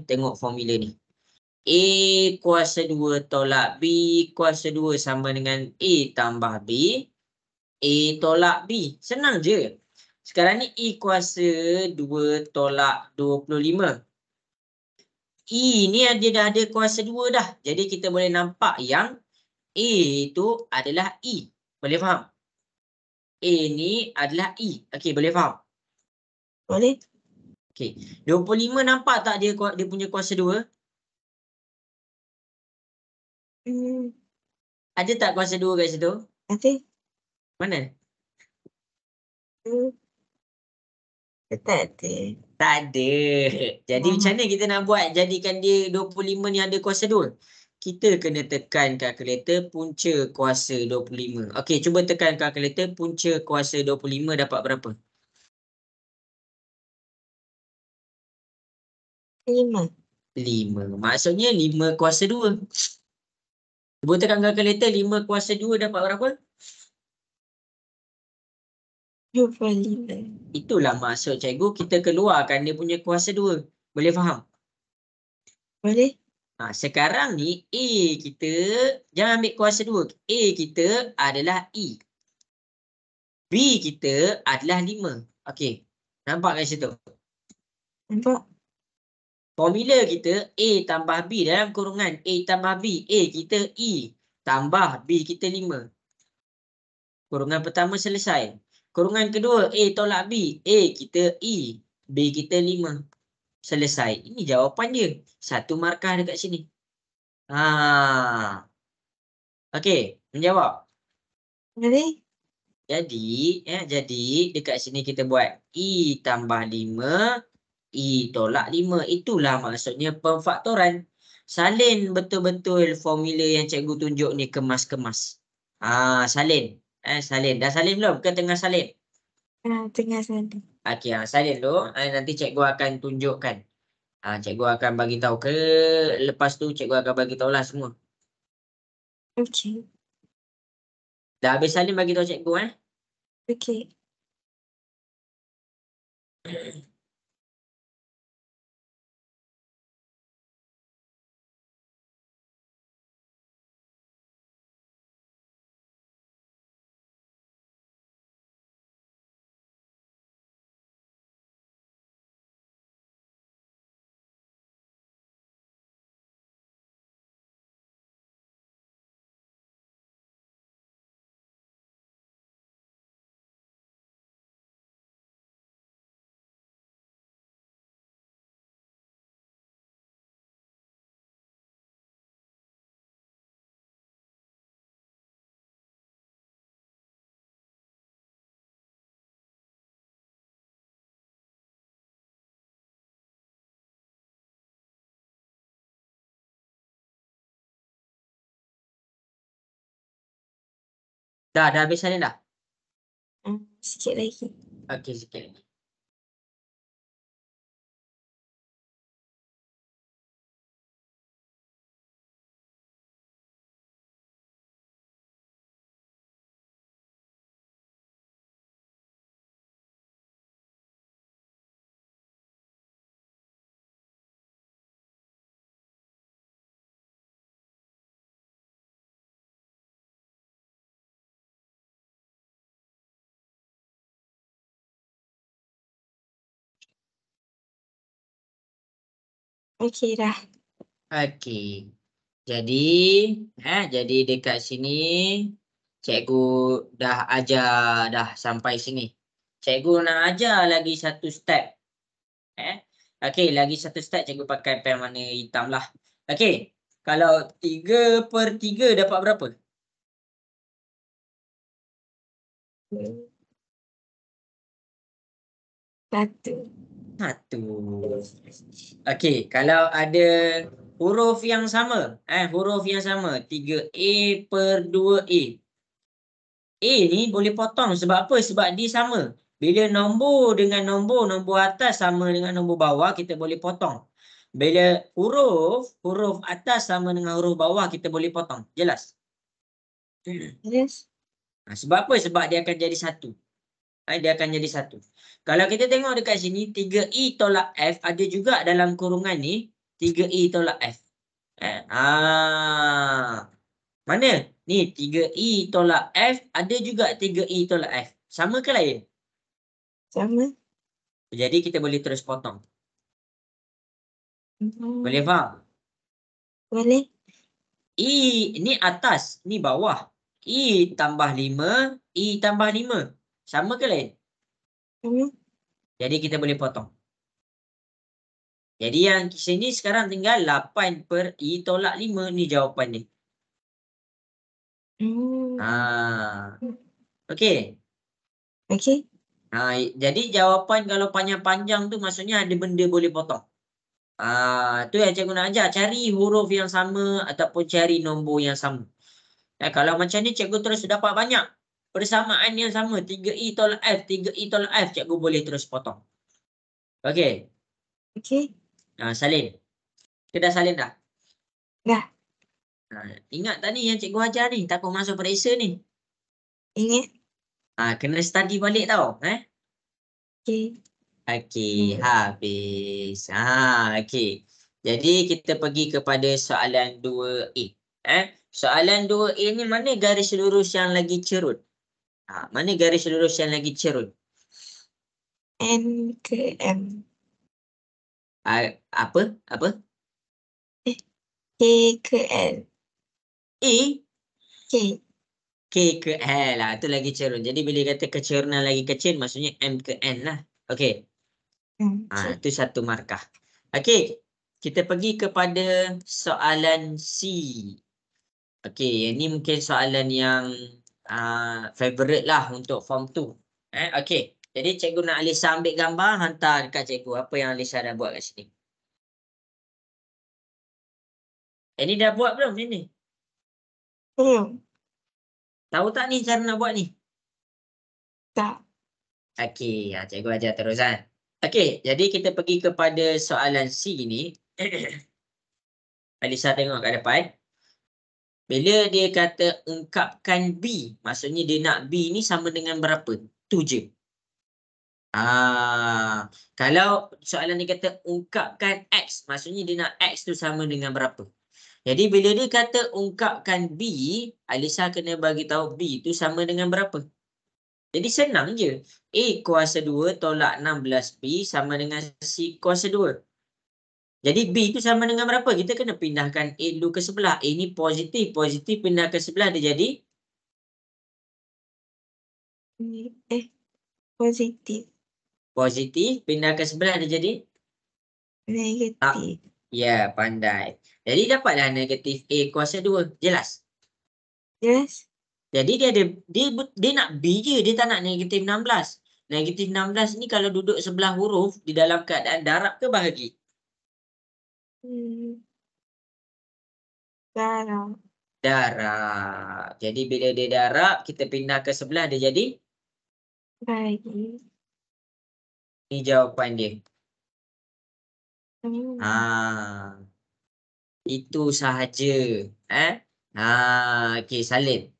Tengok formula ni. A kuasa 2 tolak B kuasa 2 sama dengan A tambah B. A tolak B. Senang je. Sekarang ni E kuasa 2 tolak 25. E ni dia dah ada kuasa 2 dah. Jadi kita boleh nampak yang A itu adalah E. Boleh faham? A ni adalah E. Okey, boleh faham? Boleh? Okey. 25 nampak tak dia punya kuasa 2? Ada tak kuasa 2 kat situ? Ada. Mana? Tak ada. Tak ada. Jadi macam mana kita nak buat jadikan dia 25 ni ada kuasa 2? Kita kena tekan kalkulator punca kuasa 25. Okey, cuba tekan kalkulator punca kuasa 25 dapat berapa? 5. 5. Maksudnya 5 kuasa 2. Cuba tekan kalkulator 5 kuasa 2 dapat berapa? 25. Itulah maksud cikgu, kita keluarkan dia punya kuasa 2. Boleh faham? Boleh? Sekarang ni A kita, jangan ambil kuasa 2. A kita adalah E. B kita adalah 5. Okey. Nampak kat situ? Nampak? Formula kita A tambah B dalam kurungan A tambah B. A kita E tambah B kita 5. Kurungan pertama selesai. Kurungan kedua A tolak B. A kita E. B kita 5. Selesai. Ini jawapan dia. Satu markah dekat sini. Okey, menjawab. Boleh? Jadi dekat sini kita buat E tambah 5. I tolak 5. Itulah maksudnya pemfaktoran. Salin betul-betul formula yang cikgu tunjuk ni kemas-kemas. Salin. Salin. Dah salin belum? Ke tengah salin? Tengah sana. Okey, salin dulu. Nanti cikgu akan tunjukkan. Cikgu akan bagi tahu ke lepas tu cikgu akan bagi tahulah semua. Okey. Dah habis salin bagi tahu cikgu Okey. Dah habis salin dah? Sikit lagi. Okey, sikit lagi. Okey dah. Okey. Jadi, jadi dekat sini cikgu dah ajar dah sampai sini. Cikgu nak ajar lagi satu step. Okey, lagi satu step cikgu pakai pen warna hitam lah. Okey, kalau 3/3 dapat berapa? 1. 1. Okey, kalau ada huruf yang sama, huruf yang sama, 3A/2A. A ni boleh potong sebab apa? Sebab dia sama. Bila nombor dengan nombor atas sama dengan nombor bawah, kita boleh potong. Bila huruf atas sama dengan huruf bawah, kita boleh potong. Jelas? Yes. Sebab apa? Sebab dia akan jadi satu. Dia akan jadi satu. Kalau kita tengok dekat sini, 3E tolak F ada juga dalam kurungan ni, 3E tolak F. Mana? Ni 3E tolak F, ada juga 3E tolak F. Sama ke lain? Sama. Jadi kita boleh terus potong. Boleh faham? Boleh. E ni atas, ni bawah. E tambah 5, E tambah 5. Sama ke lain? Sama. Jadi kita boleh potong. Jadi yang sini sekarang tinggal 8/E tolak 5. Ni jawapan dia. Okey. Okey. Jadi jawapan kalau panjang-panjang tu maksudnya ada benda boleh potong. Tu yang cikgu nak ajar. Cari huruf yang sama ataupun cari nombor yang sama. Kalau macam ni cikgu terus dapat banyak persamaan yang sama. 3E tolak F, 3E tolak F. Cikgu boleh terus potong. Okey. Okey. Salin. Kita dah salin dah? Dah. Ingat tak ni yang cikgu ajar ni? Takut masuk periksa ni. Ingat. Kena study balik tau. Okey. Okey, habis. Okey. Jadi kita pergi kepada soalan 2A. Soalan 2A ni mana garis lurus yang lagi cerut? Mana garis lurus yang lagi cerut? N ke M. Apa? K ke L. A? K. K ke L lah. Tu lagi cerut. Jadi bila kata kecerunan lagi kecil, maksudnya M ke N lah. Okey. Okey. Itu satu markah. Okey. Kita pergi kepada soalan C. Okey, ini mungkin soalan yang favorite lah untuk form 2. Okey, Jadi cikgu nak Alisa ambil gambar, hantar dekat cikgu apa yang Alisa dah buat kat sini. Ini dah buat belum ni? Belum. Tahu tak ni cara nak buat ni? Tak. Okey, cikgu ajar terus kan. Okey, jadi kita pergi kepada soalan C ni. Alisa tengok kat depan. Bila dia kata ungkapkan B, maksudnya dia nak B ni sama dengan berapa? Tu je. Kalau soalan dia kata ungkapkan X, maksudnya dia nak X tu sama dengan berapa? Jadi bila dia kata ungkapkan B, Alisa kena bagi tahu B tu sama dengan berapa. Jadi senang je. A kuasa 2 tolak 16B sama dengan C kuasa 2. Jadi B tu sama dengan berapa? Kita kena pindahkan A dulu ke sebelah. A ni positif. Positif pindah ke sebelah dia jadi? Positif. Positif pindah ke sebelah dia jadi? Negatif. Ya, pandai. Jadi dapatlah negatif A kuasa 2. Jelas? Jelas? Jadi dia nak B je. Dia tak nak negatif 16. Negatif 16 ni kalau duduk sebelah huruf di dalam keadaan darab ke bahagi? Darab. Darab. Jadi bila dia darab, kita pindah ke sebelah dia jadi? Bahagi. Ni jawapan dia. Hmm. Itu sahaja. Okey, salin.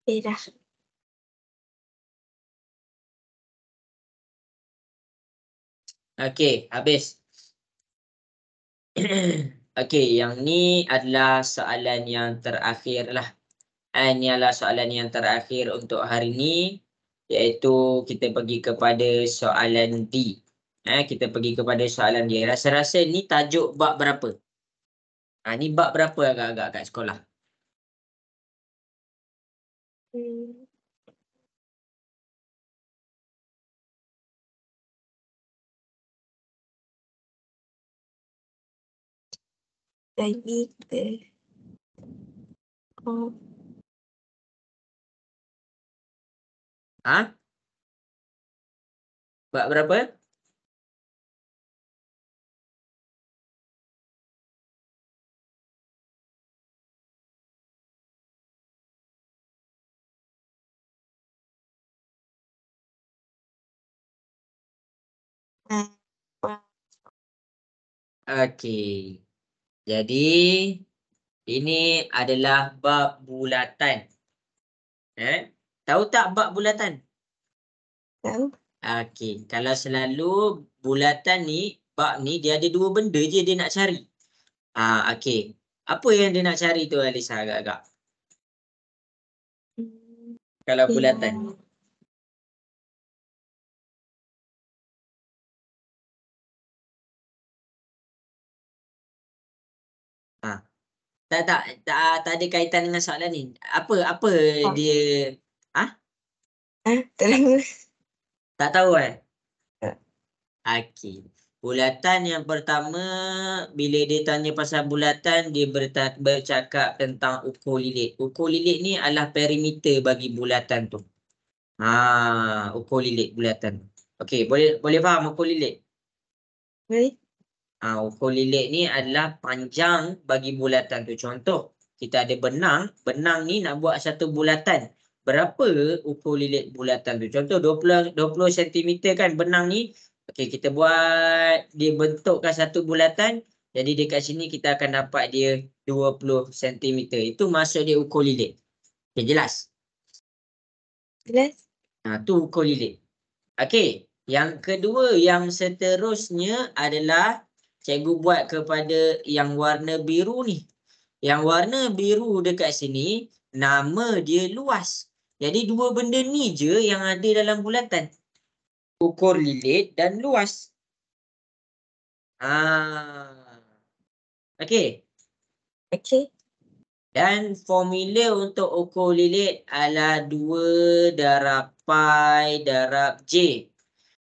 Dah. Okey, habis. Okey, yang ni adalah soalan yang terakhir lah. Ini adalah soalan yang terakhir untuk hari ni, iaitu kita pergi kepada soalan D. Kita pergi kepada soalan D. Rasa-rasa ni tajuk bab berapa? Ni bab berapa agak-agak kat sekolah? Lagi ke. Bab berapa? Okey. Jadi ini adalah bab bulatan. Tahu tak bab bulatan? Tahu. Okey, kalau selalu bulatan ni, bab ni dia ada dua benda je dia nak cari. Okey. Apa yang dia nak cari tu Alisa agak-agak? Kalau bulatan. Tak ada kaitan dengan soalan ni. Apa dia? Tak tahu kan? Okey. Bulatan yang pertama, bila dia tanya pasal bulatan, dia bercakap tentang ukur lilit. Ukur lilit ni adalah perimeter bagi bulatan tu. Ukur lilit bulatan. Okey, boleh faham ukur lilit? Boleh. Ukur lilit ni adalah panjang bagi bulatan tu. Contoh, kita ada benang. Benang ni nak buat satu bulatan. Berapa ukur lilit bulatan tu? Contoh 20 cm kan benang ni. Okey, kita buat, dia bentukkan satu bulatan. Jadi dekat sini kita akan dapat dia 20 cm. Itu maksud dia ukur lilit. Okey, jelas? Jelas. Tu ukur lilit. Okey, yang kedua yang seterusnya adalah cikgu buat kepada yang warna biru ni. Yang warna biru dekat sini, nama dia luas. Jadi dua benda ni je yang ada dalam bulatan. Ukur lilit dan luas. Okey. Okey. Dan formula untuk ukur lilit adalah 2 darab pi darab J.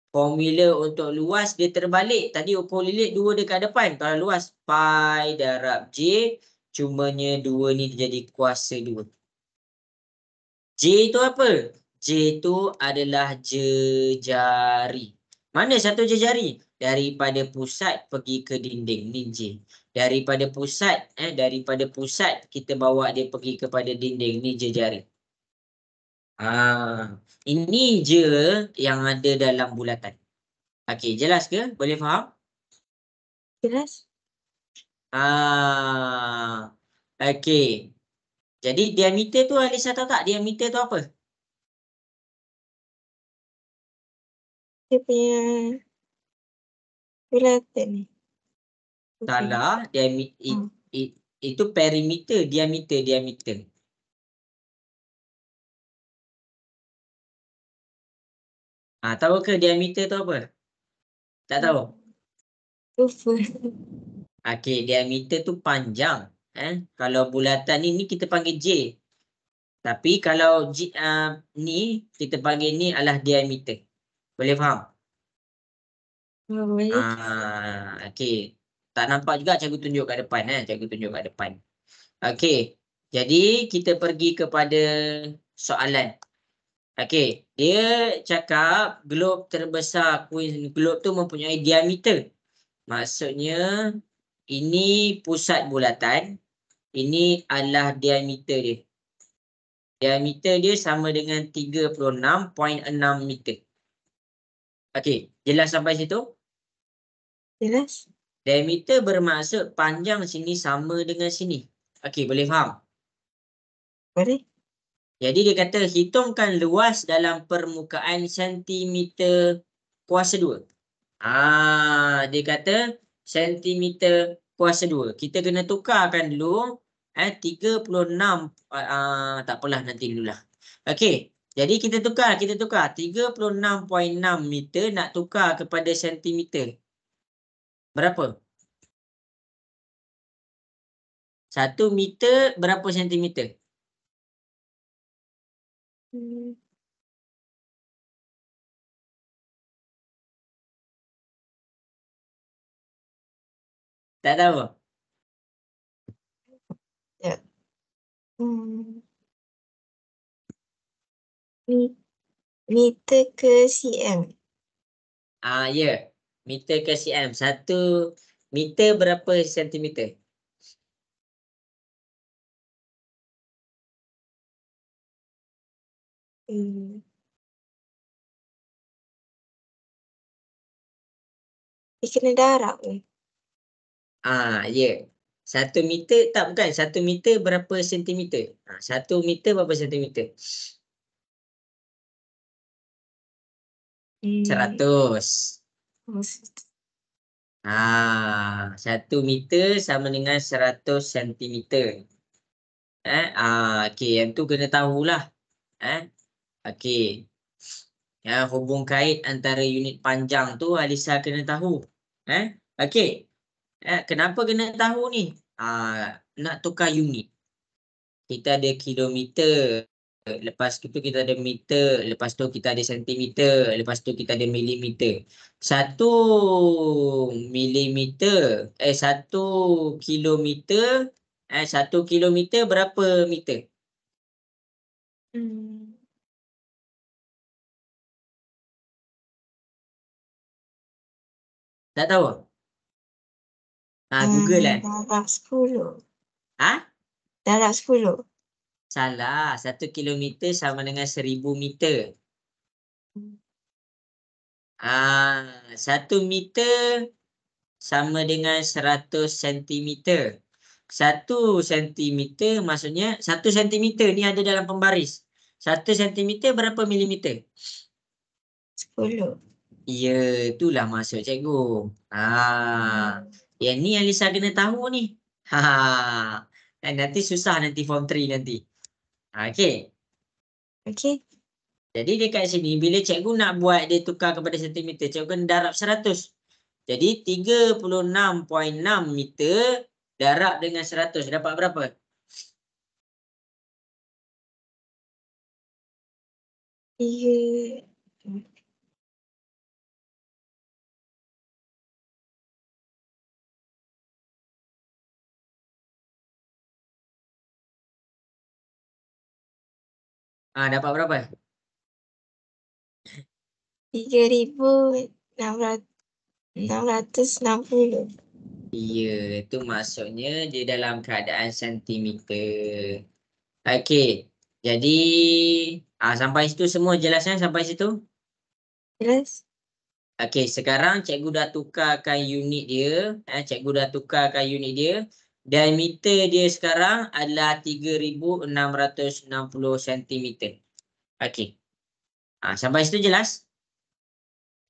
Formula untuk luas dia terbalik. Tadi ukur lilit 2 dekat depan. Kalau luas pi darab J, cumanya 2 ni jadi kuasa 2. J tu apa? J tu adalah jejari. Mana satu jejari? Daripada pusat pergi ke dinding. Ni J. Daripada pusat kita bawa dia pergi kepada dinding. Ni jejari. Ini je yang ada dalam bulatan. Okey, jelas ke? Boleh faham? Jelas? Okey. Jadi diameter tu Alisa tahu tak? Diameter tu apa? Dia punya bulatan ni. Salah, itu perimeter, diameter. Tahu ke diameter tu apa? Tak tahu? Lupa. Okey, diameter tu panjang. Kalau bulatan ni kita panggil J. Tapi kalau ni kita panggil ni adalah diameter. Boleh faham? Boleh. Okey. Tak nampak juga cikgu tunjuk kat depan. Cikgu tunjuk kat depan. Okey. Jadi kita pergi kepada soalan. Okey. Dia cakap globe terbesar Queen globe tu mempunyai diameter. Maksudnya ini pusat bulatan. Ini adalah diameter dia. Diameter dia sama dengan 36.6 meter. Okey. Jelas sampai situ? Jelas? Diameter bermaksud panjang sini sama dengan sini. Okey, boleh faham? Boleh. Jadi dia kata hitungkan luas dalam permukaan sentimeter kuasa 2. Dia kata sentimeter kuasa 2. Kita kena tukarkan dulu 36 tak apalah nanti dululah. Okey. Jadi kita tukar 36.6 meter nak tukar kepada sentimeter. Berapa? 1 meter berapa sentimeter? Tak tahu? Ya. Meter ke cm? Ya. Meter ke cm. 1 meter berapa sentimeter? Dia kena darab ke? Ya. 1 meter tak bukan. 1 meter berapa sentimeter? 1 meter berapa sentimeter? 100. 1 meter sama dengan 100 sentimeter. Okey, yang tu kena tahulah. Okey. Hubung kait antara unit panjang tu Alisa kena tahu. Okey. Kenapa kena tahu ni? Nak tukar unit. Kita ada kilometer. Lepas tu kita ada meter. Lepas tu kita ada sentimeter. Lepas tu kita ada milimeter. 1 milimeter. 1 kilometer. 1 kilometer berapa meter? Tak tahu? Google kan? Darab 10. Ha? Darab 10. Salah. 1 kilometer sama dengan 1000 meter. 1 meter sama dengan 100 sentimeter. 1 sentimeter maksudnya 1 sentimeter ni ada dalam pembaris. 1 sentimeter berapa milimeter? 10. Ya, itulah maksud cikgu. Yang ni Alisa kena tahu ni. Nanti susah nanti form 3 nanti. Okey. Okey. Jadi dekat sini bila cikgu nak buat dia tukar kepada sentimeter, cikgu kena darab 100. Jadi 36.6 meter darab dengan 100 dapat berapa? 3. Dapat berapa? 3,660. Ya, itu maksudnya dia dalam keadaan sentimeter. Okey. Jadi sampai situ semua jelasnya sampai situ? Jelas? Okey, sekarang cikgu dah tukarkan unit dia. Cikgu dah tukarkan unit dia. Diameter dia sekarang adalah 3,660 cm. Okey. Sampai situ jelas?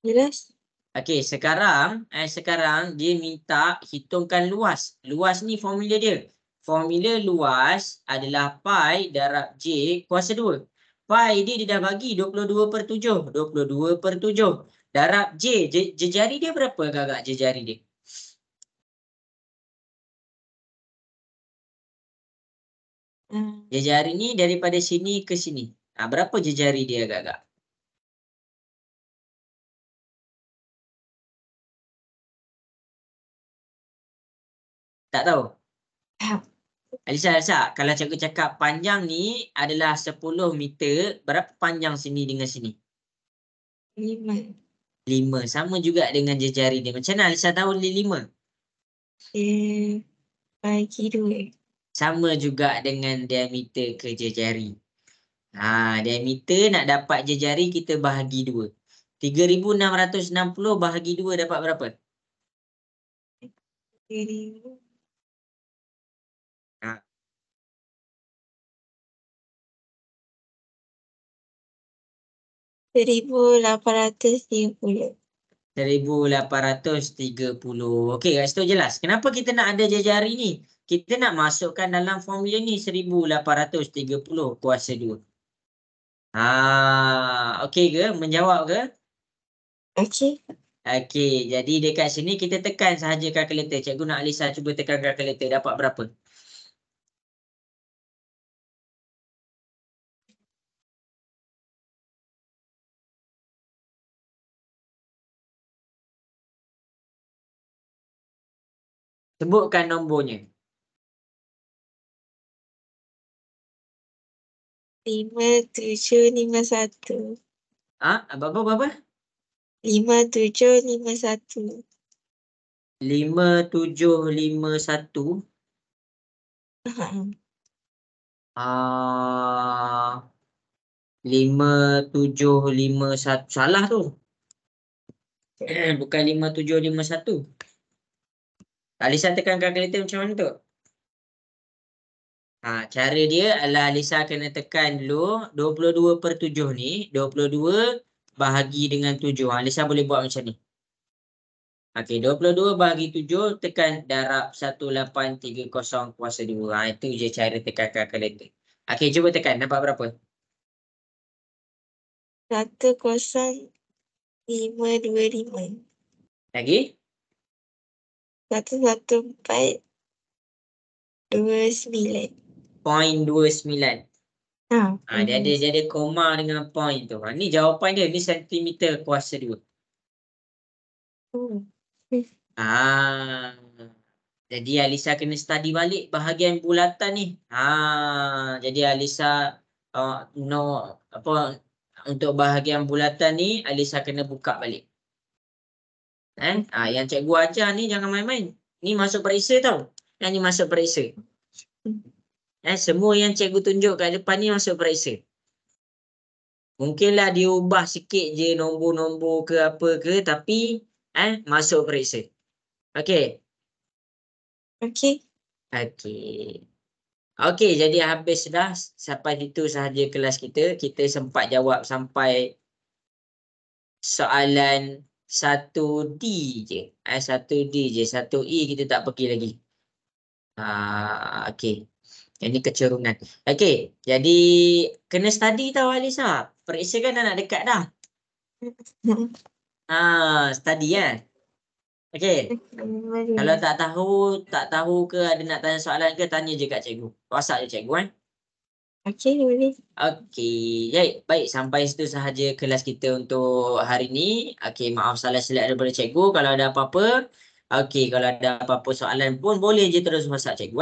Jelas? Okey, sekarang dia minta hitungkan luas. Luas ni formula dia. Formula luas adalah pi darab J kuasa 2. Pi dia dah bagi 22/7. 22/7. Darab J. Jejari dia berapa kakak jejari dia? Jejari ni daripada sini ke sini. Berapa jejari dia kakak? Tak tahu? Alisa, kalau cikgu cakap panjang ni adalah 10 meter, berapa panjang sini dengan sini? 5. 5. Sama juga dengan jejari dia. Macam mana Alisa tahu dia 5? Dia bagi 2. Sama juga dengan diameter ke jejari. Diameter nak dapat jejari kita bahagi 2. 3,660 bahagi 2 dapat berapa? 3,000. 1,830. 1,830. Okey, kat situ jelas. Kenapa kita nak ada jejari ni? Kita nak masukkan dalam formula ni 1,830 kuasa 2. Okey ke? Menjawab ke? Okey. Okey, jadi dekat sini kita tekan sahaja kalkulator. Cikgu nak Alisa cuba tekan kalkulator. Dapat berapa? Sebutkan nombornya. 5,751. Berapa? 5,751. 5,751. Ha. 5,751. Salah tu. Bukan 5,751. Alisa tekan kalkulator macam mana tu? Cara dia adalah Alisa kena tekan dulu 22/7 ni. 22 bahagi dengan 7. Alisa boleh buat macam ni. Okey, 22 bahagi 7 tekan darab 1830 kuasa 2. Itu je cara tekan kalkulator. Okey, cuba tekan. Dapat berapa? 1,0525. Lagi? 1,1429. 0.29. Dia Bagus. ada koma dengan point tu. Ni jawapan dia. Ni sentimeter kuasa 2. Jadi Alisa kena study balik bahagian bulatan ni. Jadi Alisa untuk bahagian bulatan ni Alisa kena buka balik. Yang cikgu ajar ni jangan main-main. Ni masuk periksa tau. Yang ni masuk periksa. Semua yang cikgu tunjuk kat depan ni masuk periksa. Mungkinlah dia ubah sikit je nombor-nombor ke apa ke, tapi masuk periksa. Okey. Okey. Okey, jadi habis dah. Sampai situ sahaja kelas kita. Kita sempat jawab sampai soalan 1D je. 1D je. 1E kita tak pergi lagi. Okey. Ini kecerungan. Okey, jadi kena study tau Alisa. Periksa kan dah nak dekat dah. Study kan. Okey. Kalau tak tahu ke ada nak tanya soalan ke, tanya je kat cikgu. WhatsApp je cikgu Okey, boleh. Okey, baik sampai situ sahaja kelas kita untuk hari ni. Okey, maaf salah silap daripada cikgu. Kalau ada apa-apa, okey, kalau ada apa-apa soalan pun boleh je terus WhatsApp cikgu